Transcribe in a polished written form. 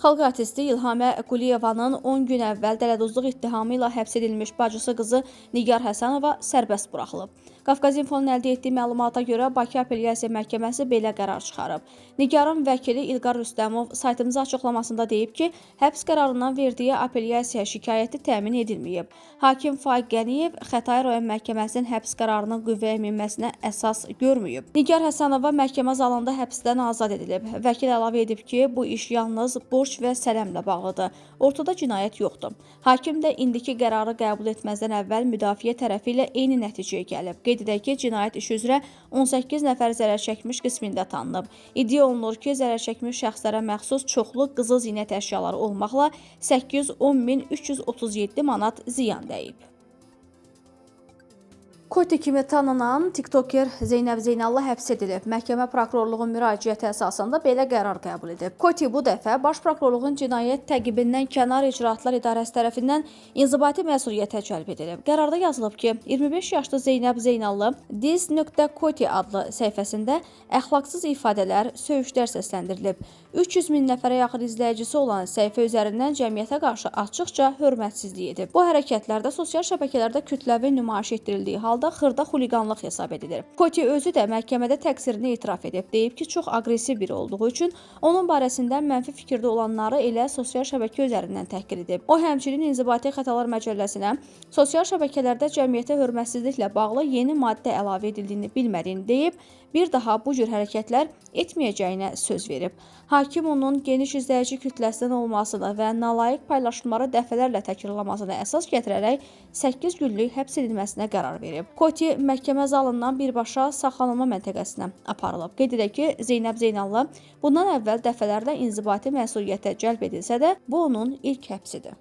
Xalq artisti İlhamə Quliyevanın 10 gün əvvəl dələduzluq ittihamı ilə həbs edilmiş bacısı qızı Nigar Həsənova sərbəst buraxılıb. Qafqaz İnfonun əldə etdiyi məlumata görə Bakı Apellyasiya Məhkəməsi belə qərar çıxarıb. Nigarın vəkili İlqar Rüstəmov saytımıza açıqlamasında deyib ki, həbs qərarından verdiyi apellyasiya şikayəti təmin edilməyib. Hakim Faiq Qəniyev Xətai rayon məhkəməsinin həbs qərarının qüvvəyə minməsinə əsas görməyib. Nigar Həsənova məhkəmə zalında həbsdən azad edilib. Vəkil əlavə edib ki, bu iş yalnız borc və sələmlə bağlıdır. Ortada cinayət yoxdur. Hakim də indiki qərarı qəbul etməzdən əvvəl müdafiə tərəfi ilə eyni nəticəyə gəlib. Qeyd edək ki, cinayət işi üzrə 18 nəfər zərər çəkmiş qismində tanınıb. İddia olunur ki, zərər çəkmiş şəxslərə məxsus çoxlu qızıl zinət əşyaları olmaqla 810.337 manat ziyan dəyib. Koti kimi tanınan tiktoker Zeynəb Zeynallı həbs edilib. Məhkəmə prokurorluğun müraciəti əsasında belə qərar qəbul edib. Koti bu dəfə Baş prokurorluğun cinayət təqibindən kənar icraatlar idarəsi tərəfindən inzibati məsuliyyətə cəlb edilib. Qərarda yazılıb ki, 25 yaşlı Zeynəb Zeynallı dis.koti adlı səhifəsində əxlaqsız ifadələr, söyüşlər səsləndirilib. 300 min nəfərə yaxın izləyicisi olan səhifə üzərindən cəmiyyətə qarşı açıqca hörmətsizlik edib. Bu hərəkətlərdə sosial şəbəkələrdə kütləvi nümayiş etdirildiyi halda xırda xuliqanlıq hesab edilir. Koti özü də məhkəmədə təqsirini etiraf edib. Deyib ki, çox aqressiv biri olduğu üçün onun barəsində mənfi fikirdə olanları elə sosial şəbəkə üzərindən təhqir edib. O həmçinin İnzibati Xətalar Məcəlləsinə sosial şəbəkələrdə cəmiyyətə hörmətsizliklə bağlı yeni maddə əlavə edildiyini bilmədiyini deyib, bir daha bu cür hərəkətlər etməyəcəyinə söz verib. Hakim onun geniş izləyici kütləsindən olmasını və nalayiq paylaşımları dəfələrlə təkrarlamasını əsas gətirərək 8 günlük həbs edilməsinə qərar verib. Koti məhkəmə zalından birbaşa saxlanılma məntəqəsinə aparılıb. Qeyd edək ki, Zeynəb Zeynallı bundan əvvəl dəfələrlə inzibati məsuliyyətə cəlb edilsə də, bu onun ilk həbsidir.